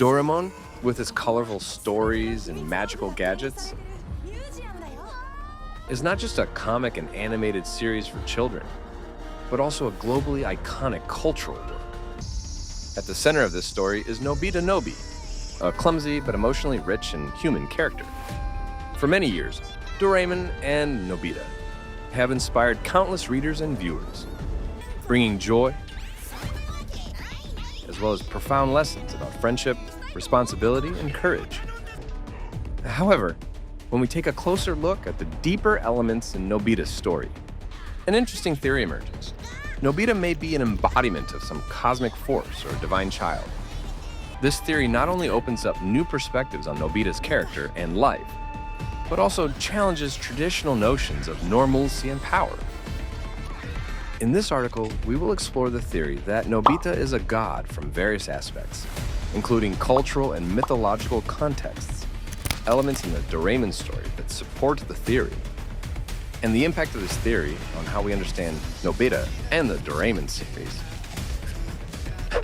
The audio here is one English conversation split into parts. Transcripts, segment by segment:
Doaremon, with his colorful stories and magical gadgets, is not just a comic and animated series for children, but also a globally iconic cultural work. At the center of this story is Nobita Nobi, a clumsy but emotionally rich and human character. For many years, Doraemon and Nobita have inspired countless readers and viewers, bringing joy as well as profound lessons about friendship, responsibility, and courage. However, when we take a closer look at the deeper elements in Nobita's story, an interesting theory emerges. Nobita may be an embodiment of some cosmic force or divine child. This theory not only opens up new perspectives on Nobita's character and life, but also challenges traditional notions of normalcy and power. In this article, we will explore the theory that Nobita is a god from various aspects, including cultural and mythological contexts, elements in the Doraemon story that support the theory, and the impact of this theory on how we understand Nobita and the Doraemon series.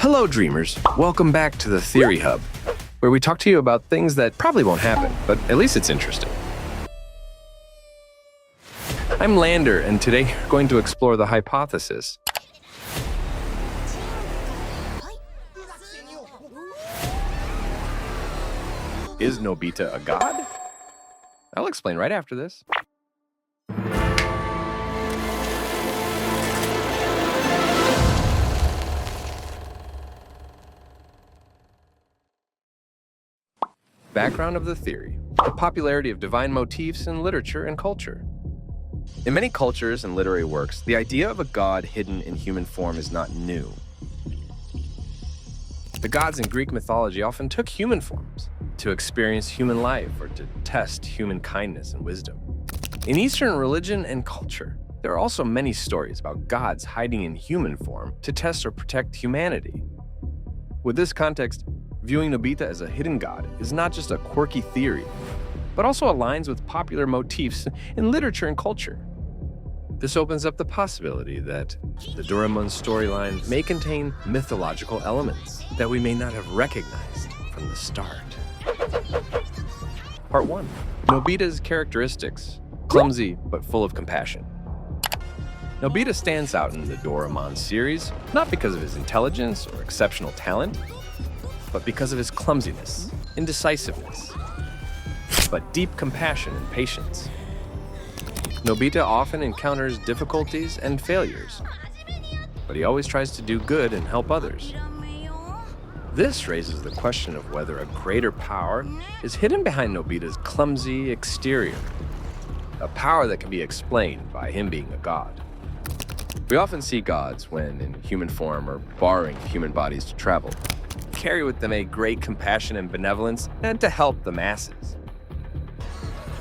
Hello, dreamers. Welcome back to the Theory Hub, where we talk to you about things that probably won't happen, but at least it's interesting. I'm Lander, and today we're going to explore the hypothesis. Is Nobita a god? I'll explain right after this. Background of the theory: the popularity of divine motifs in literature and culture. In many cultures and literary works, the idea of a god hidden in human form is not new. The gods in Greek mythology often took human forms to experience human life or to test human kindness and wisdom. In Eastern religion and culture, there are also many stories about gods hiding in human form to test or protect humanity. With this context, viewing Nobita as a hidden god is not just a quirky theory, but also aligns with popular motifs in literature and culture. This opens up the possibility that the Doraemon storyline may contain mythological elements that we may not have recognized from the start. Part 1. Nobita's characteristics: clumsy but full of compassion. Nobita stands out in the Doaremon series not because of his intelligence or exceptional talent, but because of his clumsiness, indecisiveness, but deep compassion and patience. Nobita often encounters difficulties and failures, but he always tries to do good and help others. This raises the question of whether a greater power is hidden behind Nobita's clumsy exterior, a power that can be explained by him being a god. We often see gods, when in human form or borrowing human bodies to travel, carry with them a great compassion and benevolence and to help the masses.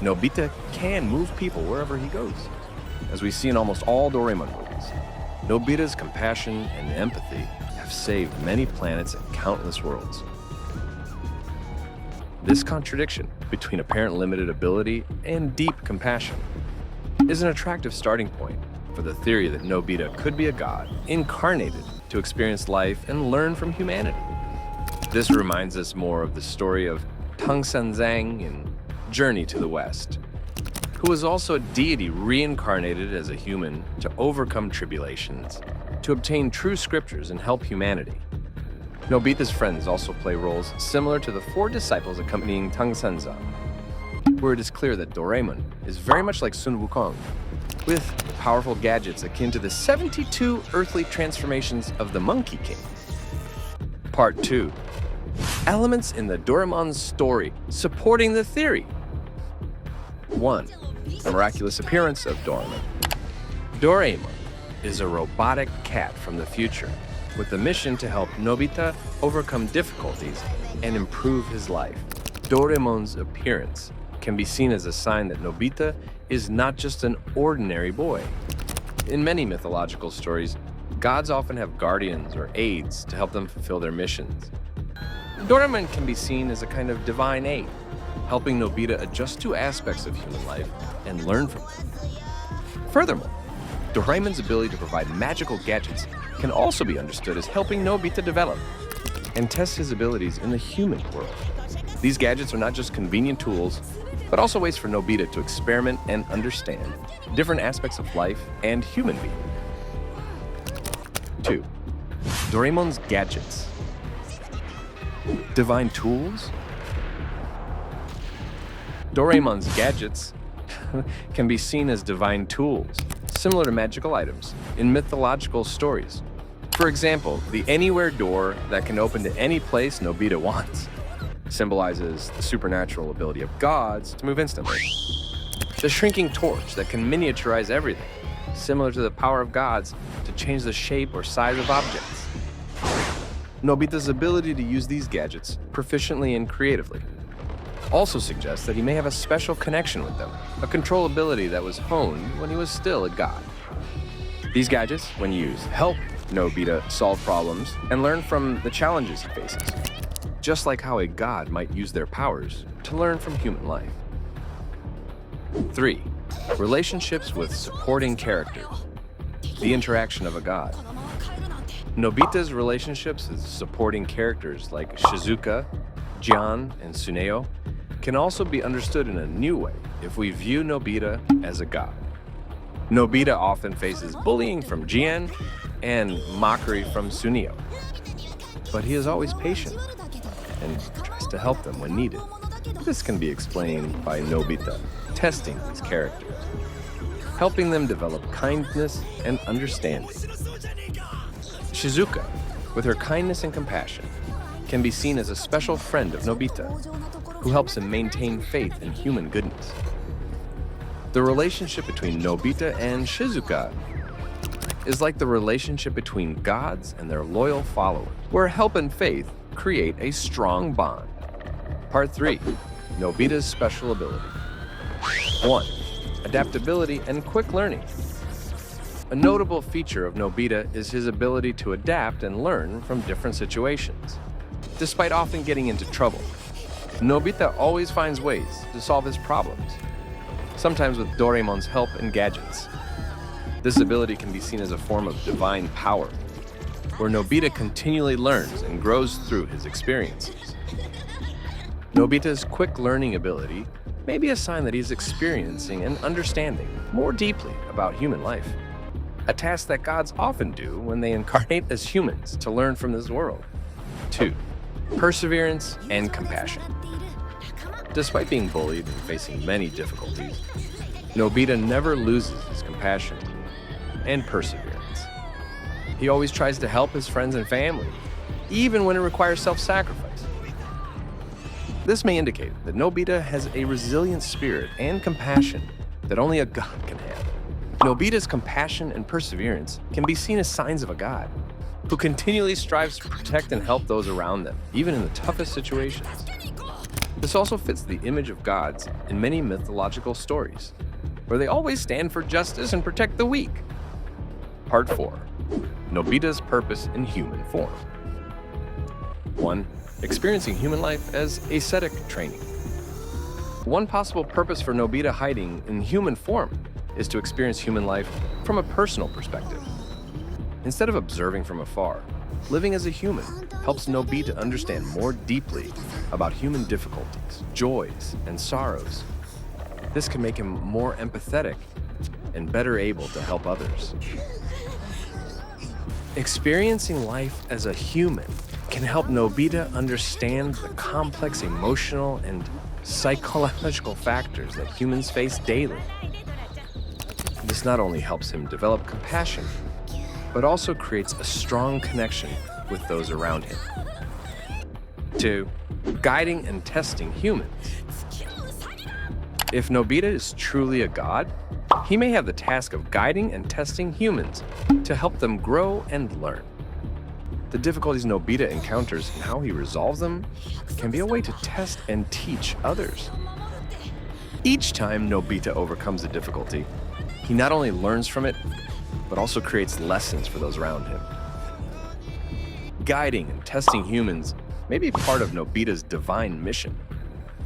Nobita can move people wherever he goes. As we see in almost all Doraemon movies, Nobita's compassion and empathy have saved many planets and countless worlds. This contradiction between apparent limited ability and deep compassion is an attractive starting point for the theory that Nobita could be a god incarnated to experience life and learn from humanity. This reminds us more of the story of Tang Sanzang in Journey to the West, who was also a deity reincarnated as a human to overcome tribulations, to obtain true scriptures and help humanity. Nobita's friends also play roles similar to the 4 disciples accompanying Tang Sanzang, where it is clear that Doraemon is very much like Sun Wukong, with powerful gadgets akin to the 72 earthly transformations of the Monkey King. Part 2. Elements in the Doraemon story supporting the theory. 1. The miraculous appearance of Doraemon. Doraemon is a robotic cat from the future with the mission to help Nobita overcome difficulties and improve his life. Doraemon's appearance can be seen as a sign that Nobita is not just an ordinary boy. In many mythological stories, gods often have guardians or aides to help them fulfill their missions. Doraemon can be seen as a kind of divine aid, helping Nobita adjust to aspects of human life and learn from them. Furthermore, Doraemon's ability to provide magical gadgets can also be understood as helping Nobita develop. and test his abilities in the human world. These gadgets are not just convenient tools, but also ways for Nobita to experiment and understand different aspects of life and human being. 2. Doaremon's gadgets. Divine tools? Doaremon's gadgets can be seen as divine tools, similar to magical items in mythological stories. For example, the Anywhere door that can open to any place Nobita wants symbolizes the supernatural ability of gods to move instantly. The shrinking torch that can miniaturize everything, similar to the power of gods to change the shape or size of objects. Nobita's ability to use these gadgets proficiently and creatively also suggests that he may have a special connection with them, a control ability that was honed when he was still a god. These gadgets, when used, help Nobita solve problems and learn from the challenges he faces, just like how a god might use their powers to learn from human life. 3. Relationships with supporting characters. The interaction of a god. Nobita's relationships with supporting characters like Shizuka, Jian, and Tsuneo can also be understood in a new way if we view Nobita as a god. Nobita often faces bullying from Jian and mockery from Tsuneo, but he is always patient and tries to help them when needed. This can be explained by Nobita testing these characters, helping them develop kindness and understanding. Shizuka, with her kindness and compassion, can be seen as a special friend of Nobita, who helps him maintain faith in human goodness. The relationship between Nobita and Shizuka is like the relationship between gods and their loyal followers, where help and faith create a strong bond. Part 3. Nobita's special ability. 1. Adaptability and quick learning. A notable feature of Nobita is his ability to adapt and learn from different situations. Despite often getting into trouble, Nobita always finds ways to solve his problems, sometimes with Doaremon's help and gadgets. This ability can be seen as a form of divine power, where Nobita continually learns and grows through his experiences. Nobita's quick learning ability may be a sign that he's experiencing and understanding more deeply about human life, a task that gods often do when they incarnate as humans to learn from this world. 2. Perseverance and compassion. Despite being bullied and facing many difficulties, Nobita never loses his compassion and perseverance. He always tries to help his friends and family, even when it requires self-sacrifice. This may indicate that Nobita has a resilient spirit and compassion that only a god can have. Nobita's compassion and perseverance can be seen as signs of a god who continually strives to protect and help those around them, even in the toughest situations. This also fits the image of gods in many mythological stories, where they always stand for justice and protect the weak. Part 4. Nobita's purpose in human form. 1. Experiencing human life as ascetic training. One possible purpose for Nobita hiding in human form is to experience human life from a personal perspective. Instead of observing from afar, living as a human helps Nobita understand more deeply about human difficulties, joys, and sorrows. This can make him more empathetic and better able to help others. Experiencing life as a human can help Nobita understand the complex emotional and psychological factors that humans face daily. This not only helps him develop compassion, but also creates a strong connection with those around him. 2. Guiding and testing humans. If Nobita is truly a god, he may have the task of guiding and testing humans to help them grow and learn. The difficulties Nobita encounters and how he resolves them can be a way to test and teach others. Each time Nobita overcomes a difficulty, he not only learns from it, but also creates lessons for those around him. Guiding and testing humans may be part of Nobita's divine mission,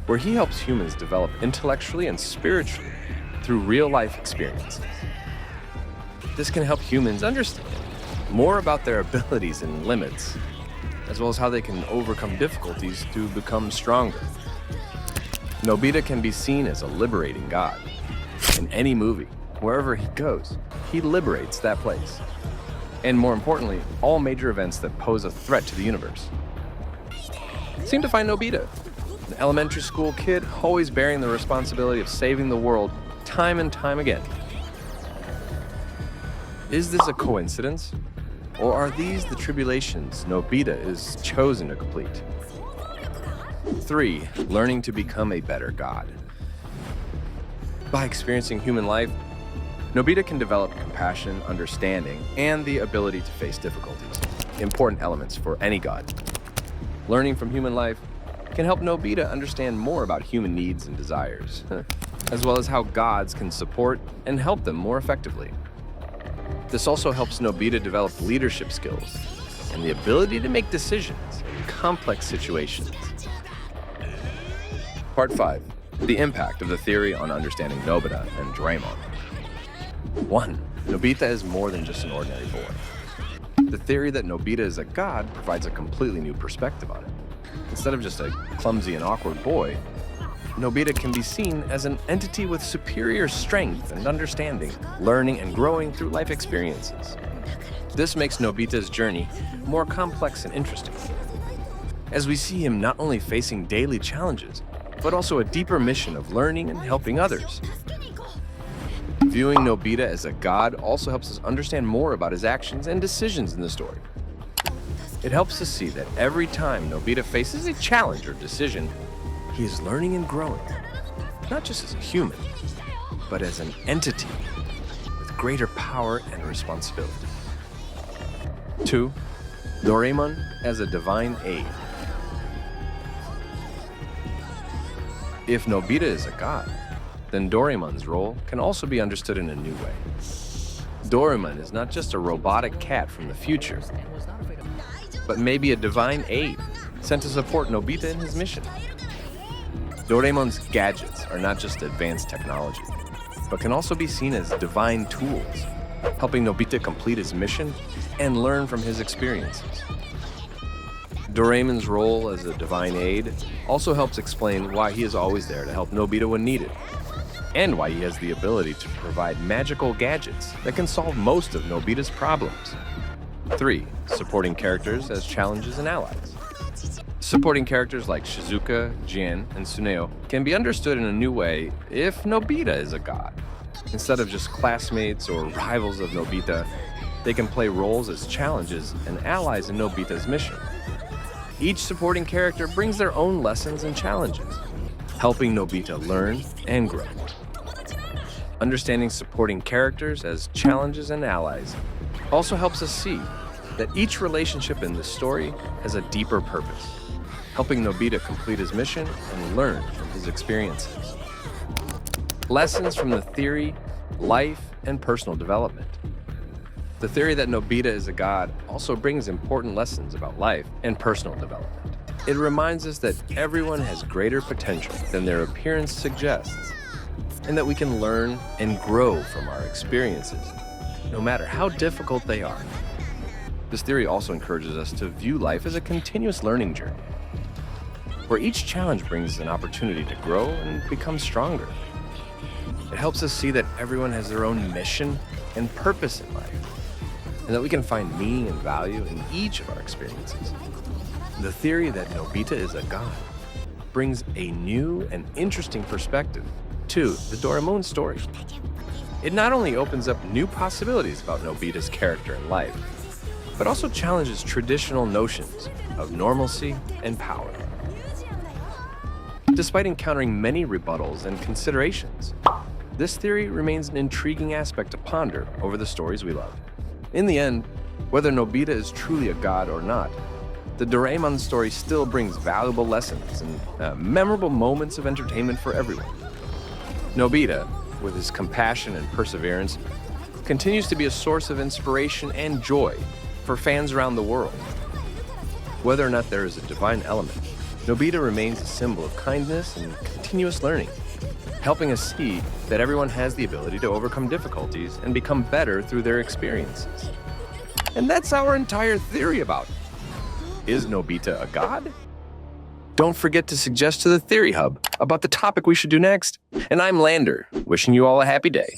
where he helps humans develop intellectually and spiritually through real-life experiences. This can help humans understand more about their abilities and limits, as well as how they can overcome difficulties to become stronger. Nobita can be seen as a liberating god. In any movie, wherever he goes, he liberates that place. And more importantly, all major events that pose a threat to the universe seem to find Nobita, an elementary school kid always bearing the responsibility of saving the world time and time again. Is this a coincidence? Or are these the tribulations Nobita is chosen to complete? 3. Learning to become a better god. By experiencing human life, Nobita can develop compassion, understanding, and the ability to face difficulties, important elements for any god. Learning from human life can help Nobita understand more about human needs and desires, as well as how gods can support and help them more effectively. This also helps Nobita develop leadership skills and the ability to make decisions in complex situations. Part 5. The impact of the theory on understanding Nobita and Doaremon. 1. Nobita is more than just an ordinary boy. The theory that Nobita is a god provides a completely new perspective on it. Instead of just a clumsy and awkward boy, Nobita can be seen as an entity with superior strength and understanding, learning and growing through life experiences. This makes Nobita's journey more complex and interesting, as we see him not only facing daily challenges, but also a deeper mission of learning and helping others. Viewing Nobita as a god also helps us understand more about his actions and decisions in the story. It helps us see that every time Nobita faces a challenge or decision, he is learning and growing, not just as a human, but as an entity with greater power and responsibility. 2. Doaremon as a divine aid. If Nobita is a god, then Doaremon's role can also be understood in a new way. Doaremon is not just a robotic cat from the future, but maybe a divine aid sent to support Nobita in his mission. Doaremon's gadgets are not just advanced technology, but can also be seen as divine tools, helping Nobita complete his mission and learn from his experiences. Doaremon's role as a divine aid also helps explain why he is always there to help Nobita when needed, and why he has the ability to provide magical gadgets that can solve most of Nobita's problems. 3. Supporting characters as challenges and allies. Supporting characters like Shizuka, Jin, and Tsuneo can be understood in a new way if Nobita is a god. Instead of just classmates or rivals of Nobita, they can play roles as challenges and allies in Nobita's mission. Each supporting character brings their own lessons and challenges, helping Nobita learn and grow. Understanding supporting characters as challenges and allies also helps us see that each relationship in the story has a deeper purpose, helping Nobita complete his mission and learn from his experiences. Lessons from the theory, life, and personal development. The theory that Nobita is a god also brings important lessons about life and personal development. It reminds us that everyone has greater potential than their appearance suggests, and that we can learn and grow from our experiences, no matter how difficult they are. This theory also encourages us to view life as a continuous learning journey, where each challenge brings an opportunity to grow and become stronger. It helps us see that everyone has their own mission and purpose in life, and that we can find meaning and value in each of our experiences. The theory that Nobita is a god brings a new and interesting perspective to the Doaremon story. It not only opens up new possibilities about Nobita's character and life, but also challenges traditional notions of normalcy and power. Despite encountering many rebuttals and considerations, this theory remains an intriguing aspect to ponder over the stories we love. In the end, whether Nobita is truly a god or not, the Doaremon story still brings valuable lessons and memorable moments of entertainment for everyone. Nobita, with his compassion and perseverance, continues to be a source of inspiration and joy for fans around the world. Whether or not there is a divine element, Nobita remains a symbol of kindness and continuous learning, helping us see that everyone has the ability to overcome difficulties and become better through their experiences. And that's our entire theory about it. Is Nobita a god? Don't forget to suggest to the Theory Hub about the topic we should do next. And I'm Lander, wishing you all a happy day.